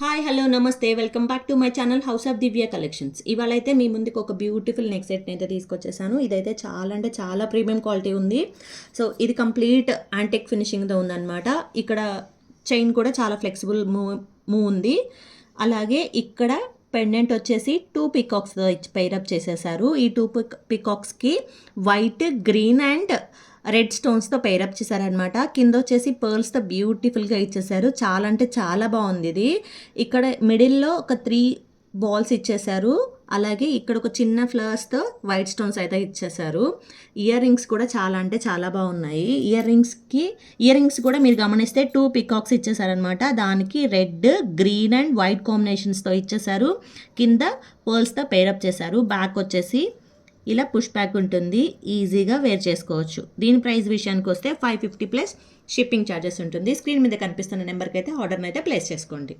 Hi hello నమస్తే welcome back to my channel house of Divya collections. ఇవాళ అయితే మీ ముందుకు ఒక బ్యూటిఫుల్ నెక్ సెట్ని అయితే తీసుకొచ్చేసాను. ఇదైతే చాలా అంటే చాలా ప్రీమియం క్వాలిటీ ఉంది. సో ఇది కంప్లీట్ యాంటిక్ ఫినిషింగ్తో ఉందన్నమాట. ఇక్కడ చైన్ కూడా చాలా ఫ్లెక్సిబుల్ మూవ్ ఉంది. అలాగే ఇక్కడ పెండెంట్ వచ్చేసి 2 పికాక్స్తో పైరప్ చేసేసారు. ఈ 2 పికాక్స్కి వైట్, గ్రీన్ అండ్ రెడ్ స్టోన్స్తో పేరప్ చేశారనమాట. కింద వచ్చేసి పర్ల్స్తో బ్యూటిఫుల్గా ఇచ్చేసారు. చాలా అంటే చాలా బాగుంది ఇది. ఇక్కడ మిడిల్లో ఒక 3 బాల్స్ ఇచ్చేసారు. అలాగే ఇక్కడ ఒక చిన్న ఫ్లవర్స్తో వైట్ స్టోన్స్ అయితే ఇచ్చేసారు. ఇయర్ రింగ్స్ కూడా చాలా అంటే చాలా బాగున్నాయి. ఇయర్ రింగ్స్ కూడా మీరు గమనిస్తే 2 పికాక్స్ ఇచ్చేసారనమాట. దానికి రెడ్, గ్రీన్ అండ్ వైట్ కాంబినేషన్స్తో ఇచ్చేసారు. కింద పర్ల్స్తో పేరప్ చేశారు. బ్యాక్ వచ్చేసి ఇలా పుష్ బ్యాక్ ఉంటుంది. ఈజీగా వేర్ చేసుకోవచ్చు. దీని ప్రైస్ విషయానికి వస్తే 550 ప్లస్ షిప్పింగ్ ఛార్జెస్ ఉంటుంది. స్క్రీన్ మీద కనిపిస్తున్న నెంబర్కి అయితే ఆర్డర్ని అయితే ప్లేస్ చేసుకోండి.